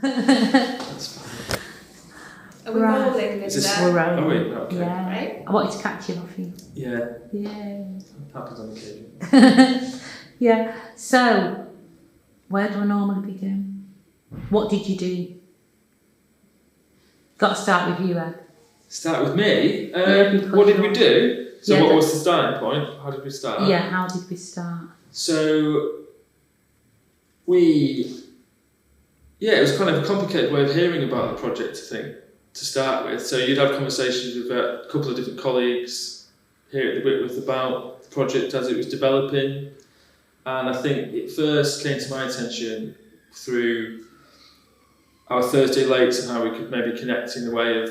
That's fine. Are we rolling, Linda? We're rolling. Oh wait, okay. Yeah. Right? I wanted to catch you off you. Yeah. Yeah. Happens on occasion. Yeah. So, where do I normally begin? What did you do? Got to start with you, Ed. Start with me. Yeah, what did we do? So Yeah, what was the starting point? How did we start? Yeah, how did we start? So it was kind of a complicated way of hearing about the project, I think, to start with. So you'd have conversations with a couple of different colleagues here at the Whitworth about the project as it was developing. And I think it first came to my attention through our Thursday lates and how we could maybe connect in the way of,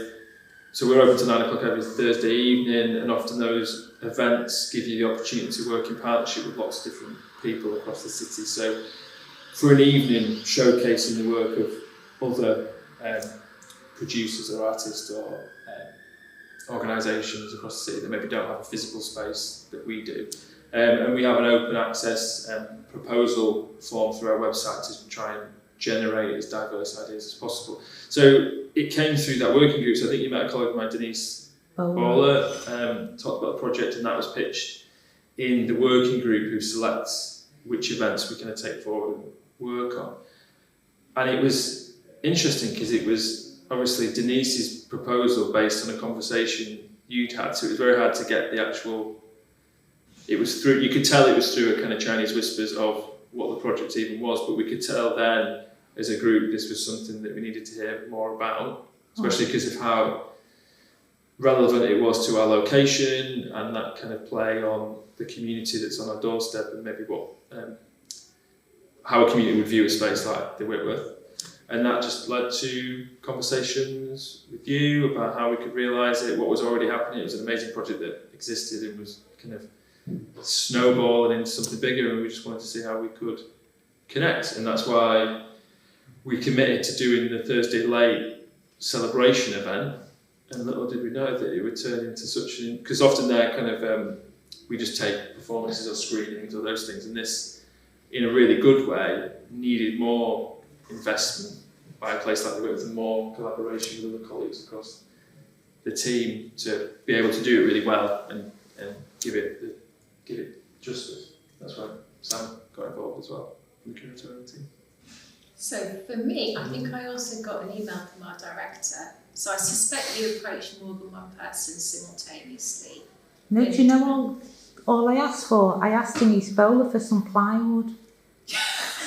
so we're open to 9 o'clock every Thursday evening, and often those events give you the opportunity to work in partnership with lots of different people across the city. So for an evening showcasing the work of other producers or artists or organisations across the city that maybe don't have a physical space that we do. And we have an open access proposal form through our website to try and generate as diverse ideas as possible. So it came through that working group. So I think you met a colleague of mine, Denise Bowler, talked about the project, and that was pitched in the working group who selects which events we're going to take forward and work on. And it was interesting because it was obviously Denise's proposal based on a conversation you'd had, so it was very hard to get the actual, it was through, you could tell it was through a kind of Chinese whispers of what the project even was, but we could tell then as a group this was something that we needed to hear more about, especially because of how relevant it was to our location and that kind of play on the community that's on our doorstep and maybe what how a community would view a space like the Whitworth. And that just led to conversations with you about how we could realise it, what was already happening. It was an amazing project that existed and was kind of snowballing into something bigger, and we just wanted to see how we could connect. And that's why we committed to doing the Thursday late celebration event. And little did we know that it would turn into such an, because often they're kind of, we just take performances or screenings or those things, and this, in a really good way, needed more investment by a place like the Whitworth and more collaboration with other colleagues across the team to be able to do it really well and give it justice. That's why Sam got involved as well, from the curatorial team. So for me, I think I also got an email from our director. So I suspect you approached more than one person simultaneously. No, do you know all I asked for? I asked Denise Bowler for some plywood.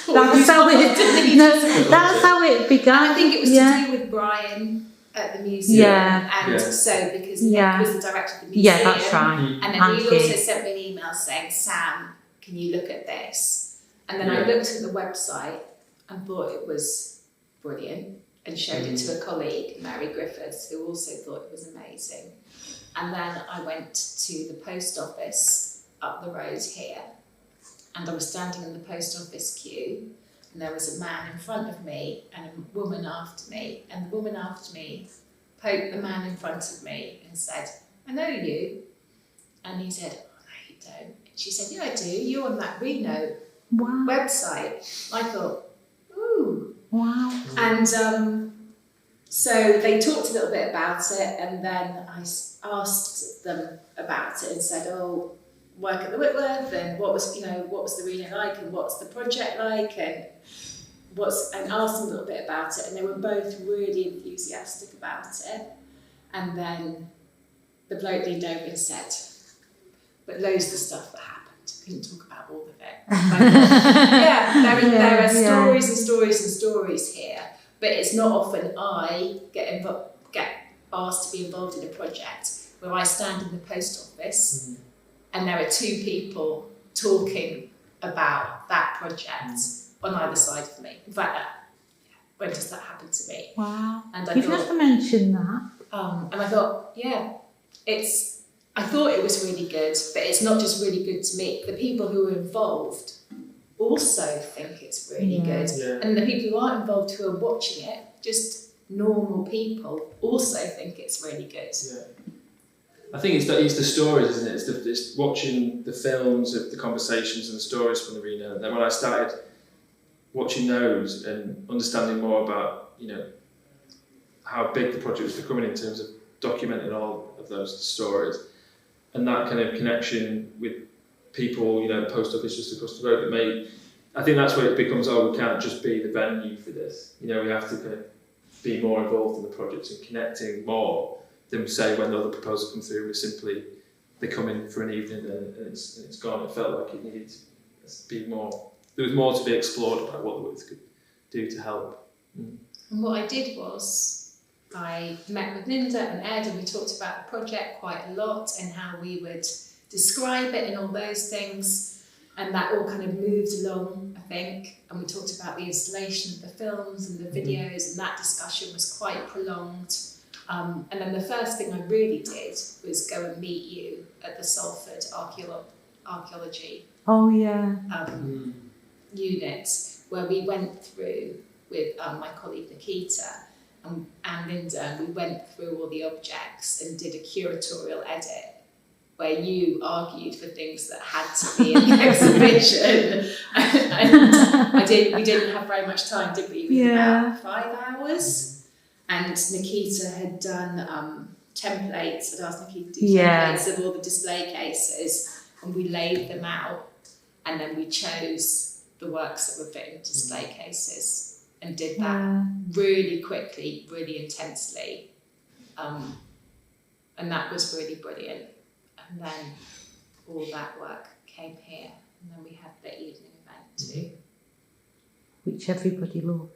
That's how it began. And I think it was to do with Brian at the museum. And so because Nick was the director of the museum. Yeah, that's right. And then he also sent me an email saying, Sam, can you look at this? And then I looked at the website and thought it was brilliant and showed it to a colleague, Mary Griffiths, who also thought it was amazing. And then I went to the post office up the road here, and I was standing in the post office queue, and there was a man in front of me and a woman after me, and the woman after me poked the man in front of me and said, I know you. And he said, oh, no, you don't. And she said, yeah, I do. You're on that Reno website. I thought, ooh. Wow. And so they talked a little bit about it, and then I asked them about it and said, oh, work at the Whitworth, and what was the Reno like, and what's the project like, and asked them a little bit about it, and they were both really enthusiastic about it. And then the bloke leaned over and said, but loads of the stuff that happened, couldn't talk about all of it. There are stories and stories and stories here, but it's not often I get asked to be involved in a project where I stand in the post office and there are two people talking about that project on either side of me. In fact, when does that happen to me? Wow. And You've never mentioned that. And I thought, I thought it was really good, but it's not just really good to me. The people who are involved also think it's really good. Yeah. And the people who aren't involved who are watching it, just normal people, also think it's really good. Yeah. I think it's the stories, isn't it? It's watching the films of the conversations and the stories from the Reno. And then when I started watching those and understanding more about how big the project was becoming in terms of documenting all of those stories, and that kind of connection with people, post office just across the road, I think that's where it becomes, we can't just be the venue for this. We have to kind of be more involved in the project and connecting more than say when the other proposals come through, they come in for an evening and it's gone. It felt like it needed to be more. There was more to be explored about what the Whitworth could do to help. And what I did was I met with Linda and Ed, and we talked about the project quite a lot and how we would describe it and all those things, and that all kind of moved along, I think, and we talked about the installation of the films and the videos, and that discussion was quite prolonged. And then the first thing I really did was go and meet you at the Salford Archaeology unit, where we went through with my colleague Nikita and Linda, and we went through all the objects and did a curatorial edit where you argued for things that had to be in the exhibition. And we didn't have very much time, did we? We had about 5 hours. And Nikita had done templates. I'd asked Nikita to do templates of all the display cases, and we laid them out, and then we chose the works that would fit in display cases and did that really quickly, really intensely. And that was really brilliant. And then all that work came here, and then we had the evening event too. Which everybody loved.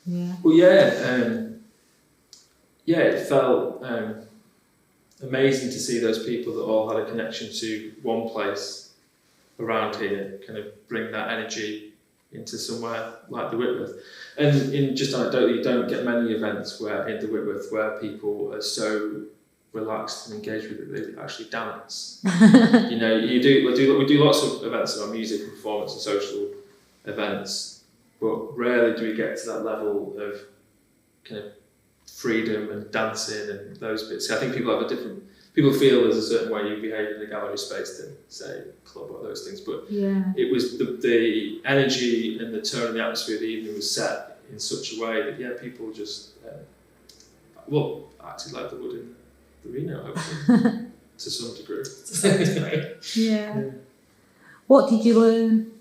Yeah. Well, it felt amazing to see those people that all had a connection to one place around here, kind of bring that energy into somewhere like the Whitworth. And in just anecdotally, you don't get many events in the Whitworth where people are so relaxed and engaged with it, they actually dance. We do lots of events around music, performance and social events, but rarely do we get to that level of kind of freedom and dancing and those bits. I think people feel there's a certain way you behave in a gallery space than say a club or those things, but it was the energy and the tone and the atmosphere of the evening was set in such a way that people just acted like they would in the Reno, hopefully, to some degree. Yeah. What did you learn?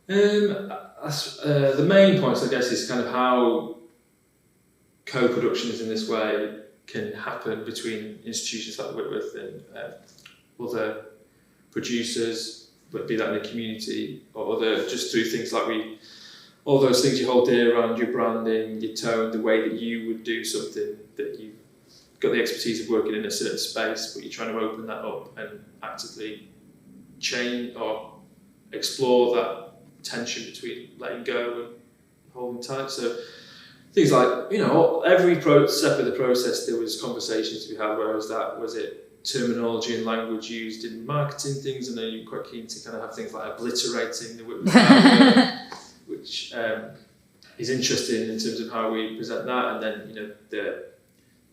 The main points, I guess, is kind of how co-productions in this way can happen between institutions like the Whitworth and other producers, but be that in the community or other, just through things like all those things you hold dear around your branding, your tone, the way that you would do something that you've got the expertise of working in a certain space, but you're trying to open that up and actively change or explore that tension between letting go and holding tight. So things like, every step of the process there was conversations to be had, was it terminology and language used in marketing things, and then you're quite keen to kind of have things like obliterating the Whitworth which is interesting in terms of how we present that, and then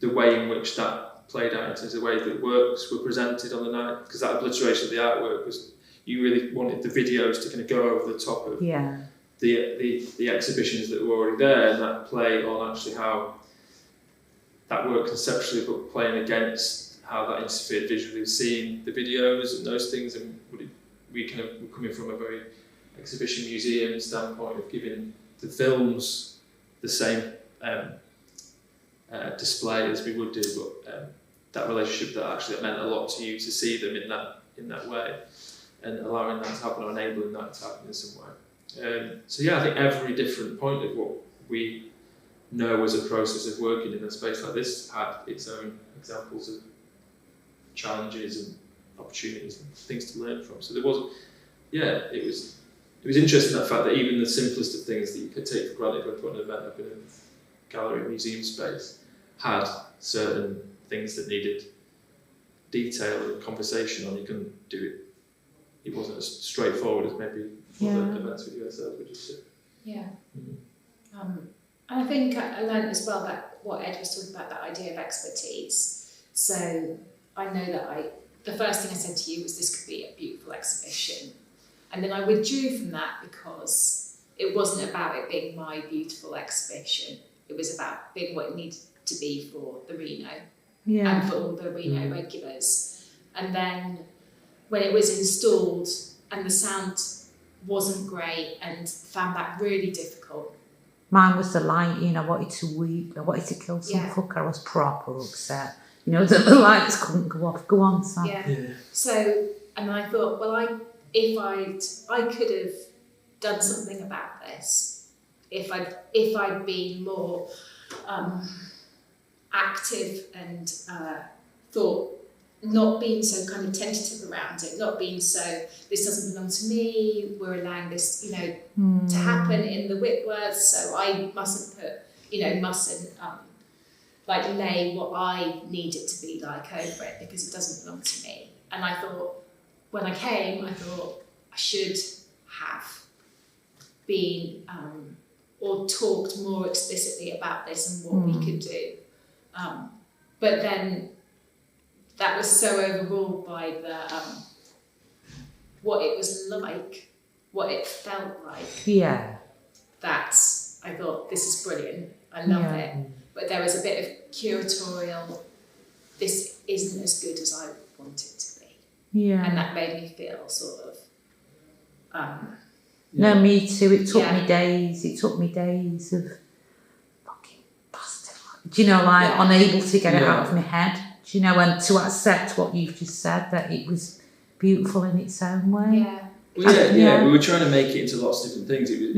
the way in which that played out in terms of the way that works were presented on the night, because that obliteration of the artwork was, you really wanted the videos to kind of go over the top of the exhibitions that were already there, and that play on actually how that worked conceptually, but playing against how that interfered visually with seeing the videos and those things. And we kind of were coming from a very exhibition museum standpoint of giving the films the same display as we would do, but that relationship that actually meant a lot to you to see them in that way, and allowing that to happen or enabling that to happen in some way. I think every different point of what we know as a process of working in a space like this had its own examples of challenges and opportunities and things to learn from. So there was, it was interesting, that fact that even the simplest of things that you could take for granted when putting an event up in a gallery or museum space had certain things that needed detail and conversation on. You couldn't do it. It wasn't as straightforward as maybe other events with yourself would just sit. Yeah. And I think I learned as well that what Ed was talking about, that idea of expertise. So I know that the first thing I said to you was this could be a beautiful exhibition. And then I withdrew from that because it wasn't about it being my beautiful exhibition. It was about being what it needed to be for the Reno and for all the Reno regulars. And then when it was installed and the sound wasn't great and found that really difficult. Mine was the lighting. I wanted to weep. I wanted to kill some fucker. I was proper upset. You know, that the lights couldn't go off. Go on, Sam. Yeah. So, and I thought, well, I could have done something about this if I'd been more active and thought, not being so kind of tentative around it, not being so, this doesn't belong to me, we're allowing this, to happen in the Whitworth, so I mustn't lay what I need it to be like over it because it doesn't belong to me. And I thought, when I came, I thought I should have been or talked more explicitly about this and what we could do. But then that was so overruled by the what it was like, what it felt like. Yeah. That I thought, this is brilliant. I love it. But there was a bit of curatorial, this isn't as good as I want it to be. Yeah. And that made me feel sort of no, me too. It took me days. It took me days of fucking bastard. Do you know, unable to get it out of my head. Do you know, and to accept what you've just said, that it was beautiful in its own way. Yeah. Well, we were trying to make it into lots of different things. It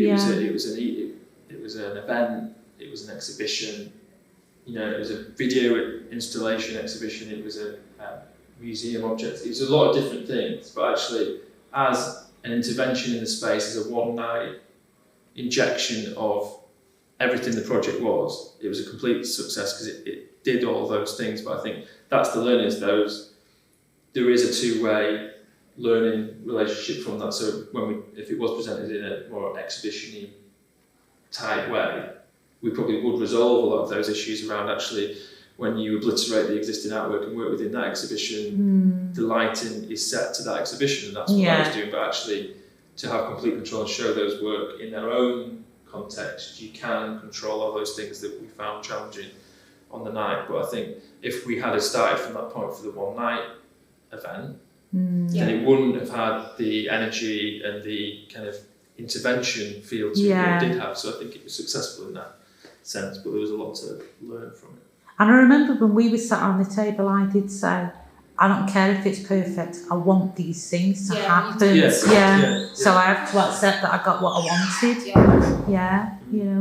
was an event. It was an exhibition. It was a video installation exhibition. It was a museum object. It was a lot of different things. But actually, as an intervention in the space, as a one-night injection of everything the project was, it was a complete success because it did all those things. But I think that's the learning, there is a two-way learning relationship from that. So if it was presented in a more exhibition-y type way, we probably would resolve a lot of those issues around actually when you obliterate the existing artwork and work within that exhibition, the lighting is set to that exhibition, and that's what I was doing. But actually, to have complete control and show those work in their own context, you can control all those things that we found challenging on the night. But I think if we had started from that point for the one night event, then it wouldn't have had the energy and the kind of intervention feel to it that it did have. So I think it was successful in that sense, but there was a lot to learn from it. And I remember when we were sat on the table, I did say, I don't care if it's perfect, I want these things to happen. So I have to accept that I got what I wanted.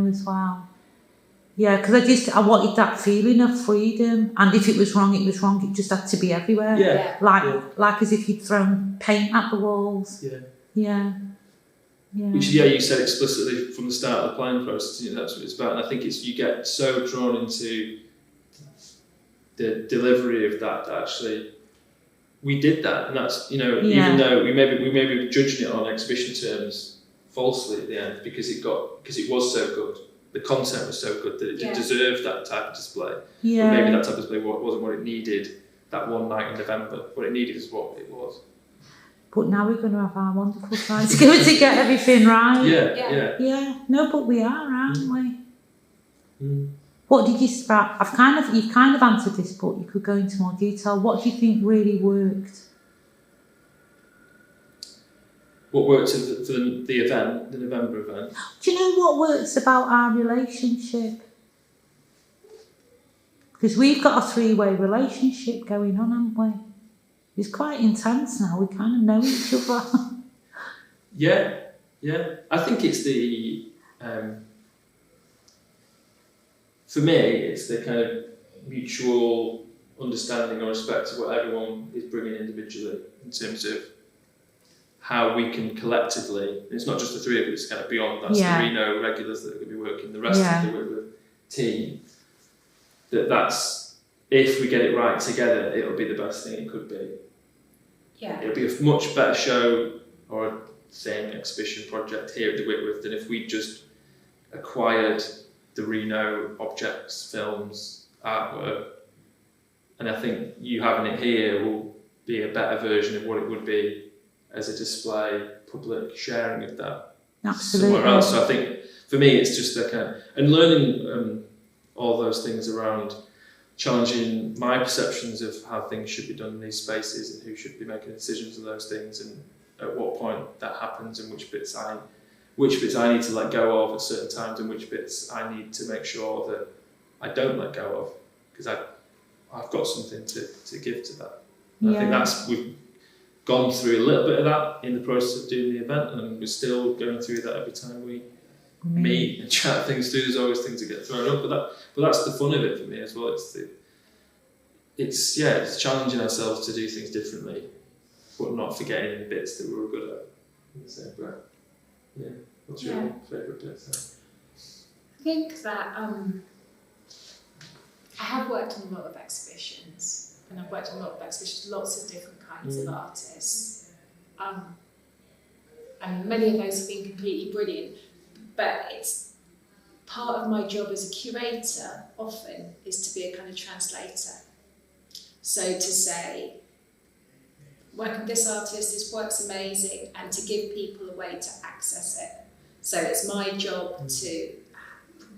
As well. Yeah, because I wanted that feeling of freedom, and if it was wrong, it was wrong. It just had to be everywhere. Like as if you'd thrown paint at the walls. Which you said explicitly from the start of the planning process. That's what it's about, and I think you get so drawn into the delivery of that actually we did that, and that's even though we may be judging it on exhibition terms falsely at the end because it was so good. The content was so good that it deserved that type of display. But maybe that type of display wasn't what it needed that one night in November. What it needed is what it was. But now we're going to have our wonderful time together to get everything right. Yeah. No, but we are, aren't we? What did you start? You've kind of answered this, but you could go into more detail. What do you think really worked? What worked for the event, the November event? Do you know what works about our relationship? Because we've got a 3-way relationship going on, haven't we? It's quite intense now. We kind of know each other. Yeah. I think it's the for me, it's the kind of mutual understanding or respect of what everyone is bringing individually in terms of how we can collectively, it's not just the three of us, it's kind of beyond, that's the Reno regulars that are going to be working, the rest of the Whitworth team, that's, if we get it right together, it'll be the best thing it could be. Yeah. It'll be a much better show or a same exhibition project here at the Whitworth than if we just acquired the Reno objects, films, artwork. And I think you having it here will be a better version of what it would be as a display, public sharing of that. Absolutely. somewhere else. So I think for me, it's just a kind of, and learning all those things around challenging my perceptions of how things should be done in these spaces and who should be making decisions on those things and at what point that happens and which bits I need to let go of at certain times and which bits I need to make sure that I don't let go of, because I've got something to give to that. And I think we've gone through a little bit of that in the process of doing the event, and we're still going through that every time we meet and chat things through. There's always things that get thrown up, but that's the fun of it for me as well. It's challenging ourselves to do things differently, but not forgetting the bits that we were good at in the same breath. Yeah, what's your favourite bit? I think that I have worked on a lot of exhibitions, and I've worked on a lot of exhibitions, lots of different kinds of artists, and many of those have been completely brilliant. But it's part of my job as a curator often is to be a kind of translator. So to say, working with this artist, this work's amazing, and to give people a way to access it. So it's my job to,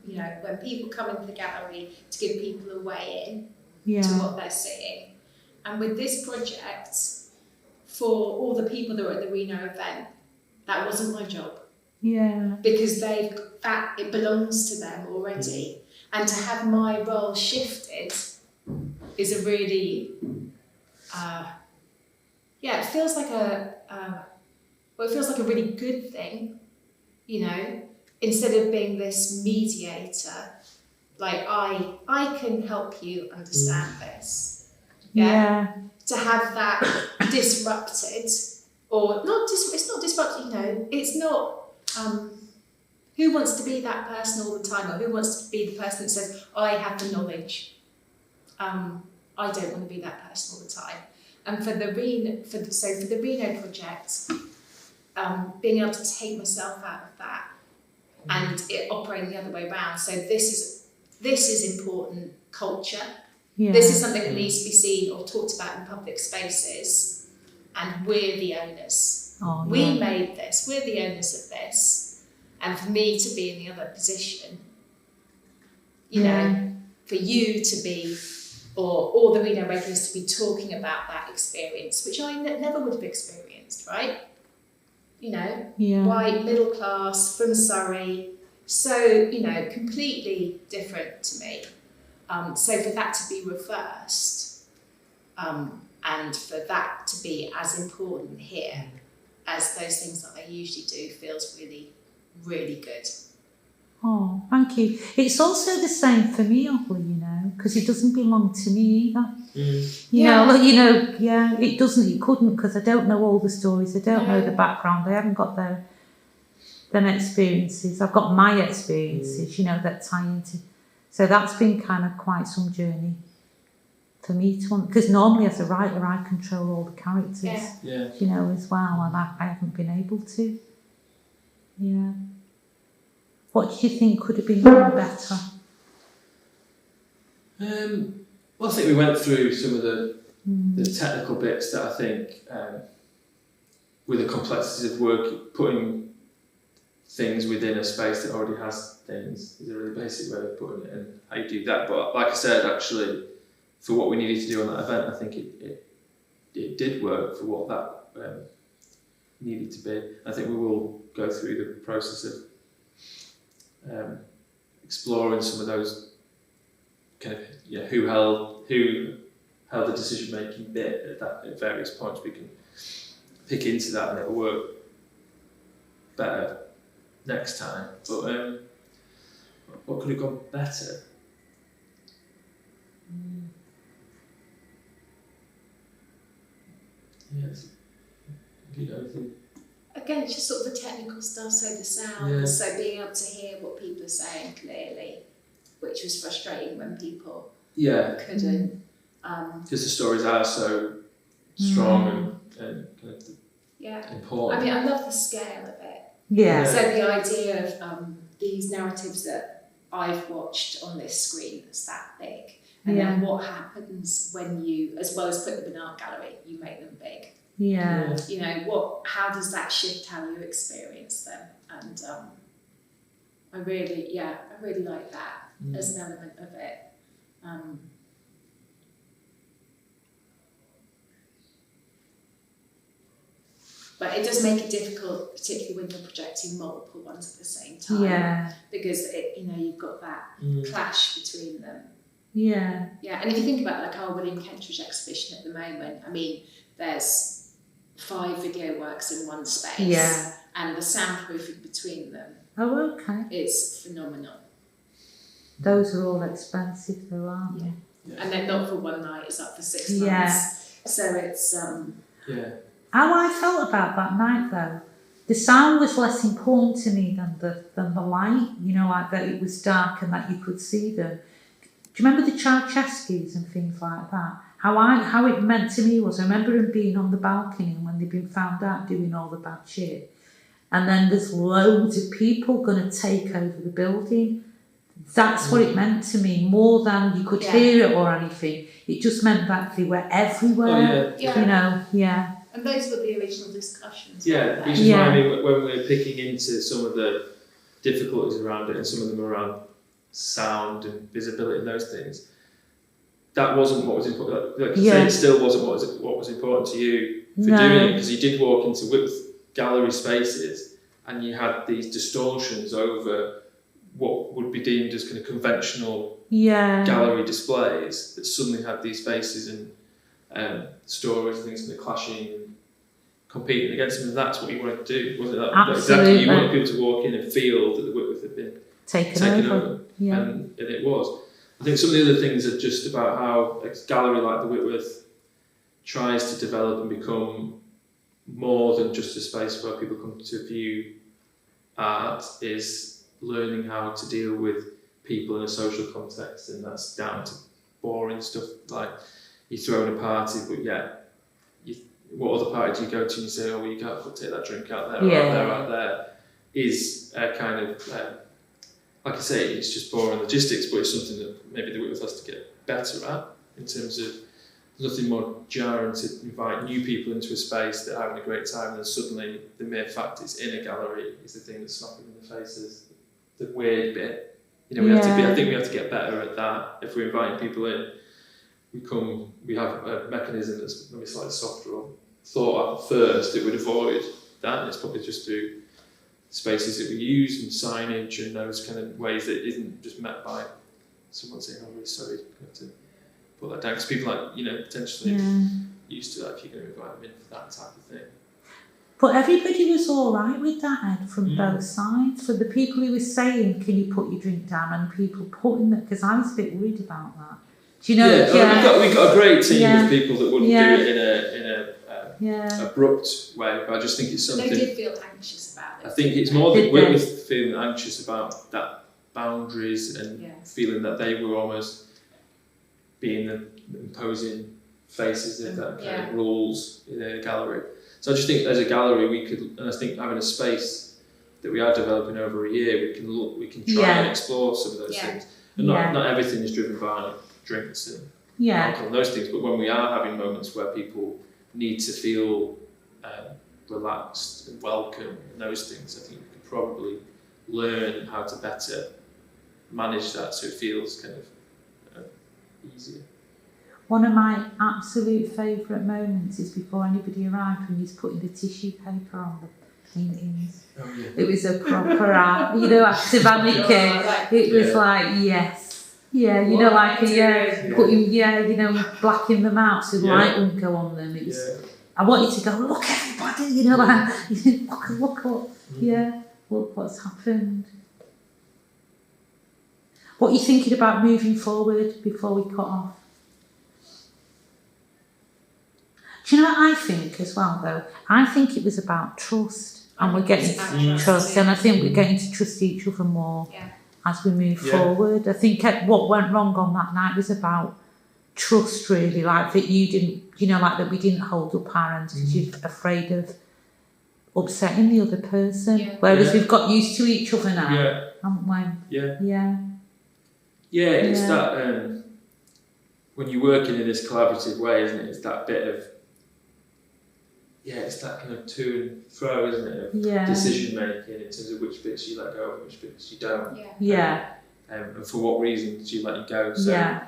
when people come into the gallery, to give people a way in to what they're seeing. And with this project, for all the people that were at the Reno event, that wasn't my job. Yeah. Because it belongs to them already. And to have my role shifted is a really, it feels like it feels like a really good thing, instead of being this mediator, like I can help you understand this. Yeah. To have that disrupted, or it's not disrupted, it's not, who wants to be that person all the time, or who wants to be the person that says, I have the knowledge. I don't want to be that person all the time. And for the Reno project, being able to take myself out of that and it operating the other way around. So this is important culture. Yeah. This is something that needs to be seen or talked about in public spaces, and we're the owners. We made this. We're the owners of this. And for me to be in the other position, for you to be, or the Reno regulars to be talking about that experience, which I never would have experienced, right? White, middle class, from Surrey, so, completely different to me. So for that to be reversed, and for that to be as important here as those things that I usually do feels really, really good. Oh, thank you. It's also the same for me, because it doesn't belong to me either. It doesn't, it couldn't, because I don't know all the stories, I don't know the background, I haven't got them experiences. I've got my experiences, that tie into. So that's been kind of quite some journey for me to, because normally as a writer I control all the characters, as well, and I haven't been able to. Yeah. What do you think could have been done better? Well, I think we went through some of the technical bits that I think, with the complexities of work, putting things within a space that already has things is a really basic way of putting it, and how you do that. But like I said, actually, for what we needed to do on that event, I think it did work for what that needed to be. I think we will go through the process of exploring some of those kind of who held the decision making bit at various points. We can pick into that and it'll work better next time. But what could have gone better? Yes. Again, it's just sort of the technical stuff, so the sound, so being able to hear what people are saying clearly, which was frustrating when people couldn't. Because the stories are so strong and kind of important. I mean, I love the scale of it. Yeah. So the idea of these narratives that I've watched on this screen that's that big, and then what happens when you, as well as put them in an art gallery, you make them big. Yeah. How does that shift how you experience them? and I really like that as an element of it. But it does make it difficult, particularly when you're projecting multiple ones at the same time. Yeah. Because you've got that clash between them. Yeah. Yeah, and if you think about like our William Kentridge exhibition at the moment, I mean, there's 5 video works in one space. Yeah. And the soundproofing between them. Oh, okay. Is phenomenal. Those are all expensive though, aren't they? Yeah. And they're not for one night, it's up for 6 months. Yeah. So it's How I felt about that night though, the sound was less important to me than the light, like that it was dark and that you could see them. Do you remember the Ceausescu's and things like that? How it meant to me was, I remember him being on the balcony and when they'd been found out doing all the bad shit. And then there's loads of people going to take over the building. That's what it meant to me, more than you could hear it or anything. It just meant that they were everywhere, And those were the original discussions. Yeah, which is why I mean, when we're picking into some of the difficulties around it, and some of them around sound and visibility and those things, that wasn't what was important. Like you say, it still wasn't what was important to you for doing it, because you did walk into Whitworth Gallery spaces and you had these distortions over what would be deemed as kind of conventional gallery displays that suddenly had these faces and stories and things kind of clashing and competing against them. And that's what you wanted to do, wasn't it? Exactly. You wanted people to walk in and feel that the Whitworth had been taken over. Yeah. And it was. I think some of the other things are just about how a gallery like the Whitworth tries to develop and become more than just a space where people come to view art, is learning how to deal with people in a social context, and that's down to boring stuff like you throw in a party, but what other party do you go to and you say, oh, well, you can't take that drink out there, or out there, is a kind of, like I say, it's just boring logistics, but it's something that maybe the Whitworth has to get better at, in terms of nothing more jarring to invite new people into a space that are having a great time, and then suddenly the mere fact it's in a gallery is the thing that's slapping in the faces. The weird bit. I think we have to get better at that. If we're inviting people in, we have a mechanism that's maybe slightly softer or thought at first that would avoid that, and it's probably just through spaces that we use and signage and those kind of ways that isn't just met by someone saying, oh, really sorry, you have to put that down, because people potentially used to that if you're going to invite them in for that type of thing. But everybody was all right with that, Ed, from both sides. For the people who were saying, can you put your drink down, and people putting that, because I was a bit worried about that. Do you know? We've got a great team of people that wouldn't do it in a abrupt way, but I just think it's something. They did feel anxious about it. I think it's more that we're feeling anxious about that boundaries and feeling that they were almost being the imposing faces of that kind of rules in a gallery. So I just think as a gallery we could, and I think having a space that we are developing over a year, we can try and explore some of those things. And not everything is driven by drinks and alcohol and those things, but when we are having moments where people need to feel relaxed and welcome and those things, I think we could probably learn how to better manage that so it feels kind of easier. One of my absolute favourite moments is before anybody arrived, when he's putting the tissue paper on the paintings. Oh, yeah. It was a proper art, active anarchy. It was like, yes. Yeah, putting, blacking them out so the light wouldn't go on them. It was, I want you to go, look everybody, look what, what's happened. What are you thinking about moving forward before we cut off? Do you know what I think as well, though? I think it was about trust, and we're getting to trust, and I think we're getting to trust each other more as we move forward. I think what went wrong on that night was about trust, really, like that you didn't, like that we didn't hold up our ends because you're afraid of upsetting the other person. Whereas we've got used to each other now, haven't we? Yeah, it's that when you're working in this collaborative way, isn't it? It's that bit of it's that kind of to and fro, isn't it? Of decision making in terms of which bits you let go and which bits you don't. And for what reasons you let go. So,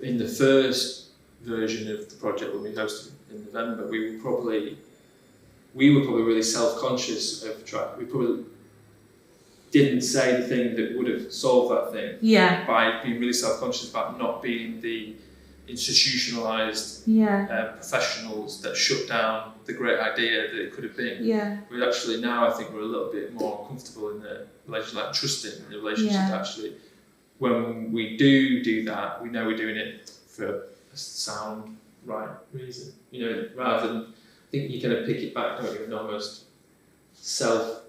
in the first version of the project when we hosted in November, we were probably really self-conscious of trying. We probably didn't say the thing that would have solved that thing by being really self-conscious about not being the institutionalised professionals that shut down the great idea that it could have been. We actually now, I think, we're a little bit more comfortable in the relationship, like trusting in the relationship. Actually, when we do that, we know we're doing it for a sound, right reason. You know, rather than I think you kind of pick it back, don't you, and almost filter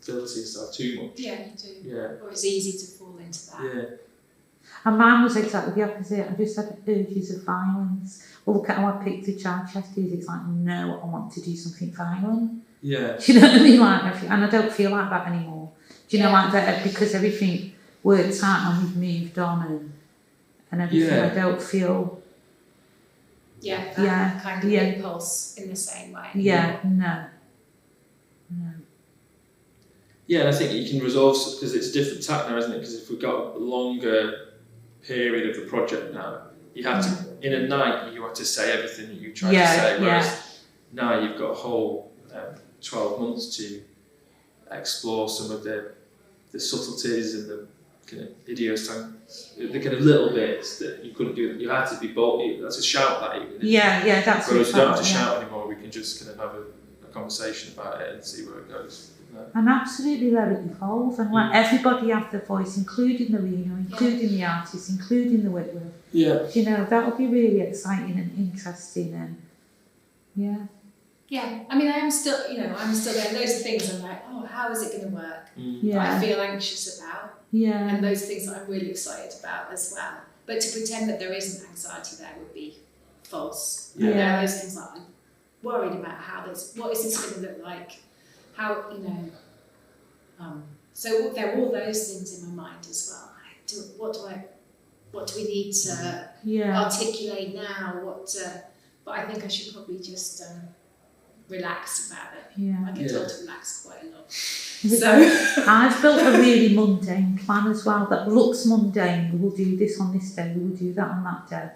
yourself too much. Yeah, you do. Or it's easy to fall into that. And mine was exactly the opposite. I just had urges of violence. Well, look at how I picked the Chichester's. It's like, no, I want to do something violent. Do you know what I mean? Like, and I don't feel like that anymore. Do you know, like that, because everything works out and we've moved on and everything. I don't feel. That kind of impulse in the same way. No. Yeah, and I think you can resolve, because it's a different tack now, isn't it? Because if we've got a longer period of the project now, you have to, in a night, you have to say everything that you tried to say, whereas now you've got a whole 12 months to explore some of the subtleties and the kind of idiosyncrasies, the kind of little bits that you couldn't do. You had to be bold, you had to shout that even. That's whereas we don't have to shout anymore, we can just kind of have a conversation about it and see where it goes. And absolutely let it evolve and let everybody have their voice, including the Reno, including the artists, including the Whitworth. You know, that'll be really exciting and interesting and I mean, I'm still there. Loads of things I'm like, oh, how is it going to work? That I feel anxious about. And those things that I'm really excited about as well. But to pretend that there isn't anxiety there would be false. And there are those things that I'm worried about what is this going to look like? How, so there are all those things in my mind as well. What do we need to articulate now? But I think I should probably just relax about it. I get told to relax quite a lot. So I've built a really mundane plan as well that looks mundane. We will do this on this day, we will do that on that day.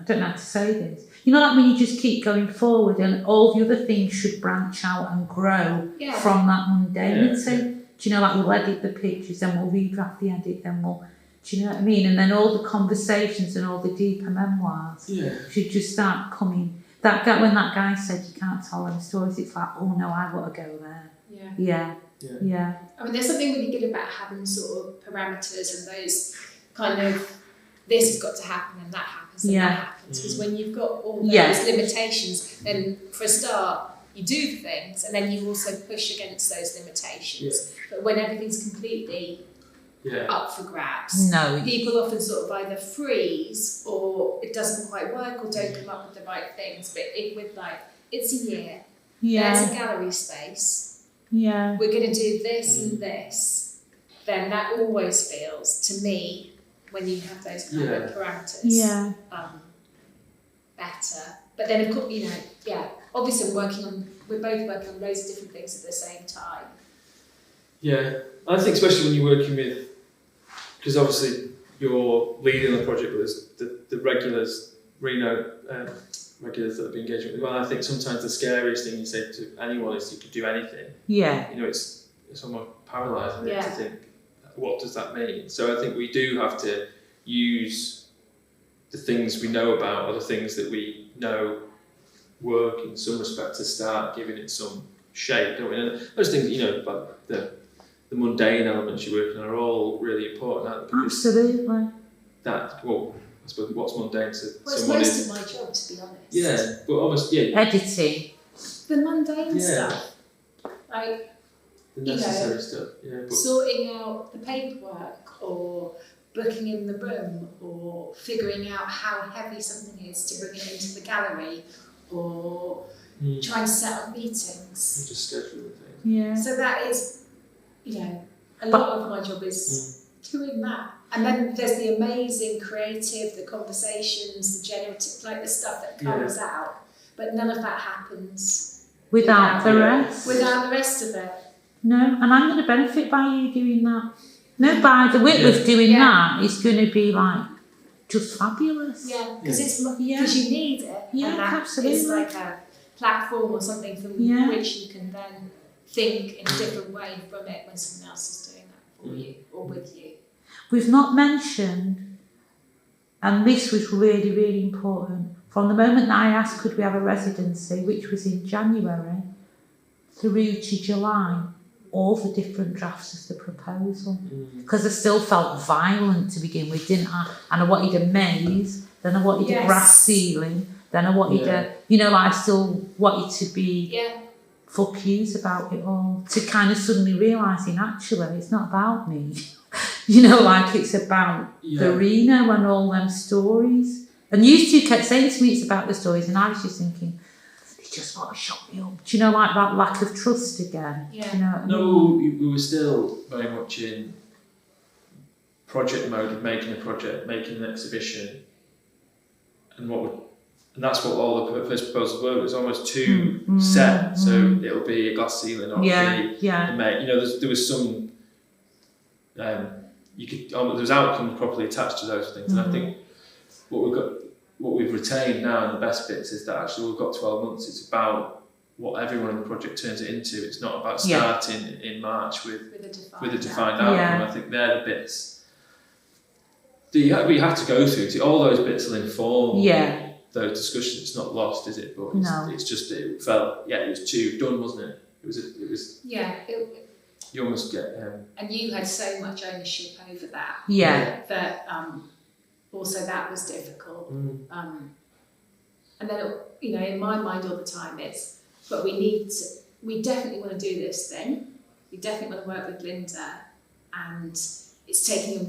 I don't know how to say this. You know, like when you just keep going forward and all the other things should branch out and grow from that mundanity. Do you know, like we'll edit the pictures, then we'll redraft the edit, then we'll, do you know what I mean? And then all the conversations and all the deeper memoirs should just start coming. That guy, when that guy said you can't tell them stories, it's like, oh no, I want to go there. Yeah. I mean, there's something really good about having sort of parameters and those kind of, this has got to happen and that happens and that happens. Because when you've got all those limitations, then for a start, you do things and then you also push against those limitations. But when everything's completely up for grabs, people often sort of either freeze or it doesn't quite work or don't come up with the right things. But it's a year, there's a gallery space, we're going to do this and this, then that always feels, to me, when you have those kind of parameters, better. But then, of course, obviously we're both working on loads of different things at the same time. Yeah, I think especially when you're working with, because obviously you're leading the project with the regulars, Reno regulars that have been engaging with. Well, I think sometimes the scariest thing you say to anyone is you could do anything. You know, it's almost paralysing to think, what does that mean? So I think we do have to use the things we know about or the things that we know work in some respect to start giving it some shape, don't we? And those things, like the mundane elements you're working on are all really important, aren't they? Absolutely. I suppose what's mundane to it's someone most of my job, to be honest. Yeah, but almost, editing. The mundane stuff. Like, the necessary stuff. Sorting out the paperwork or booking in the room or figuring out how heavy something is to bring it into the gallery or trying to set up meetings. Just scheduling things. So that is, a lot of my job is doing that. And then there's the amazing creative, the conversations, the generative, like the stuff that comes out. But none of that happens without the rest. Without the rest of it. No, and I'm going to benefit by you doing that. No, by the Whitworth doing that, it's going to be like just fabulous. Yeah, because you need it. Yeah, and that absolutely. It's like a platform or something from which you can then think in a different way from it when someone else is doing that for you or with you. We've not mentioned, and this was really, really important, from the moment that I asked could we have a residency, which was in January, through to July, all the different drafts of the proposal. Because I still felt violent to begin with, didn't I? And I wanted a maze, then I wanted a grass ceiling, then I wanted I still wanted to be fuck yous about it all, to kind of suddenly realising actually it's not about me. It's about the Reno and all them stories. And you two kept saying to me it's about the stories, and I was just thinking, they just want to shut me up. Do you know, like that lack of trust again? Yeah. Do you know what I mean? We were still very much in project mode of making a project, making an exhibition, and that's what all the first proposals were. It was almost too set, so it'll be a glass ceiling or there was some. There was outcomes properly attached to those things, and I think what we've retained now in the best bits is that actually we've got 12 months. It's about what everyone in the project turns it into. It's not about starting in March with a defined outcome. I think they're the bits that we have to go through. All those bits will inform those discussions. It's not lost, is it? But it's just it felt it was too done, wasn't it? It was. You almost get. And you had so much ownership over that. Yeah. That also that was difficult. And then in my mind all the time but we definitely want to do this thing. We definitely want to work with Linda, and it's taking a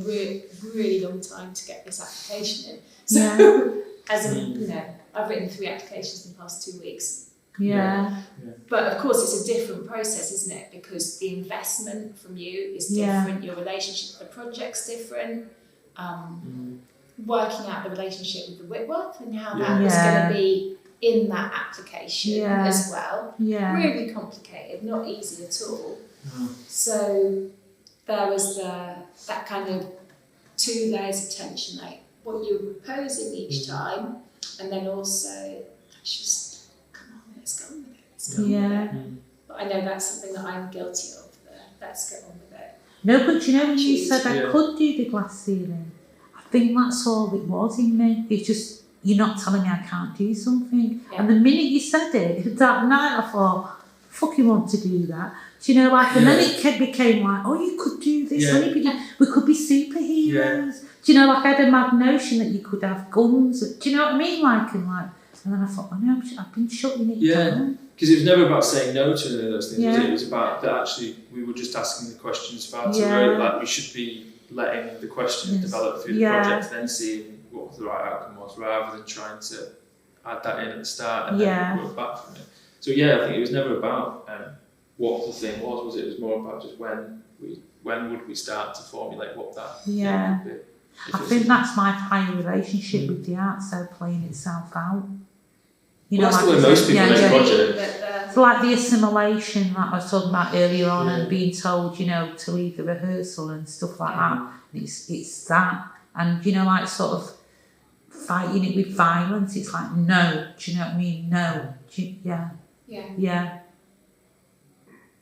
really long time to get this application in. So I've written 3 applications in the past 2 weeks. Yeah. But of course it's a different process, isn't it? Because the investment from you is different, your relationship with the project's different. Working out the relationship with the Whitworth and how that was going to be in that application as well. Yeah. Really complicated, not easy at all. So there was that kind of 2 layers of tension, like what you were proposing each time, and then also let's go on with it. Let's go on with it. But I know that's something that I'm guilty of. Let's get on with it. No, but when you said I could do the glass ceiling, I think that's all it was in me. It's just, you're not telling me I can't do something. Yeah. And the minute you said it, that night I thought, I fucking want to do that. Do you know, and then it became like, oh, you could do this. We could be superheroes. Yeah. Do you know, I had a mad notion that you could have guns. Do you know what I mean? And then I thought, I've been shutting it down. Because it was never about saying no to any of those things, was it? It was about that actually we were just asking the questions far too early. Like we should be letting the questions develop through the project, then seeing what the right outcome was, rather than trying to add that in at the start and then work back from it. So I think it was never about what the thing was it? It was more about just when would we start to formulate what that thing would be. I think that's my higher relationship with the art, so playing itself out. That's the way most people make projects. It's like the assimilation that I was talking about earlier on, and being told, to leave the rehearsal and stuff like that. It's that, and sort of fighting it with violence. It's like, no, do you know what I mean? No, yeah.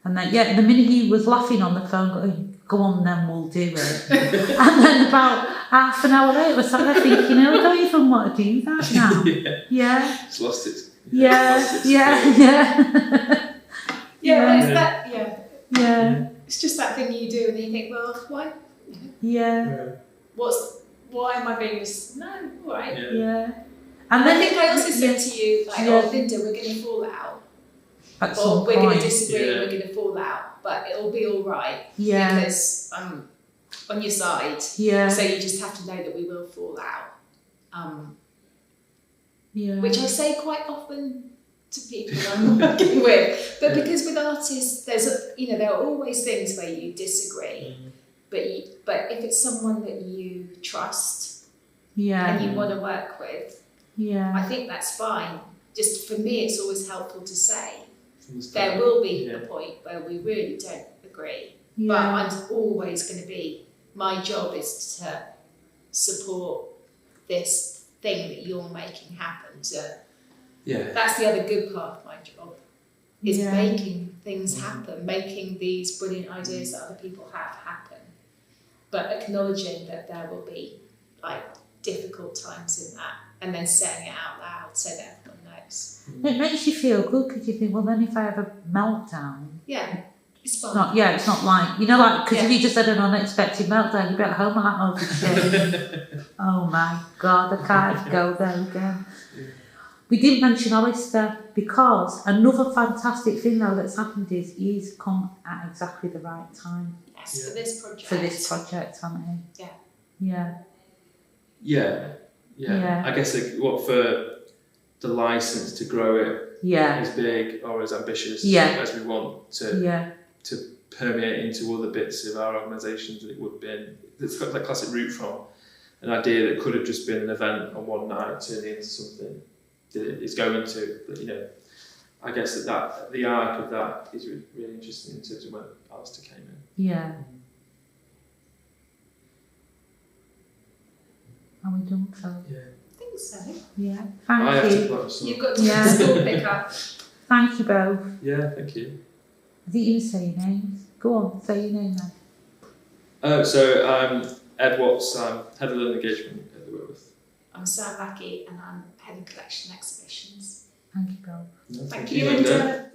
And then the minute he was laughing on the phone, going, go on then, we'll do it. And then about half an hour later, I was sat there thinking, I don't even want to do that now. It's lost its... It's just that thing you do and you think, well, why? Why am I being this? No, all right. And then I think I also said to you, Linda, we're going to fall out. Or we're going to disagree and we're going to fall out, but it'll be all right because I'm on your side. So you just have to know that we will fall out. Which I say quite often to people I'm working with. But because with artists, there are always things where you disagree. but if it's someone that you trust Yeah. and you want to work with, Yeah. I think that's fine. Just for me, it's always helpful to say there will be a point where we really don't agree, but I'm always going to be. My job is to support this thing that you're making happen. That's the other good part of my job, is making things happen, making these brilliant ideas that other people have happen, but acknowledging that there will be like difficult times in that, and then saying it out loud so that everyone knows. It makes you feel good because you think, well, then if I have a meltdown, it's fine. It's not like, because if you just had an unexpected meltdown, you'd be at home like, oh shit. Oh my God, I can't go there again. We didn't mention Alistair because another fantastic thing though that's happened is he's come at exactly the right time. Yes, for this project. For this project, hasn't he? Yeah. I guess for the license to grow it as big or as ambitious as we want to permeate into other bits of our organisations that it would have been. It's got that classic route from an idea that could have just been an event on one night turning into something that it is going to. I guess that the arc of that is really interesting in terms of when Alistair came in. Yeah. Are we done, Phil? Yeah. I think so. Yeah. I Thank you. have to plug some. You've got to do the school pickup. Thank you both. Yeah, thank you. I think you say your names. Go on, say your name then. So I'm Ed Watts, I'm Head of Learning Engagement at the Whitworth. I'm Sam Lackey and I'm Head of Collection Exhibitions. Thank you both. No, Thank you, you, Linda. Linda.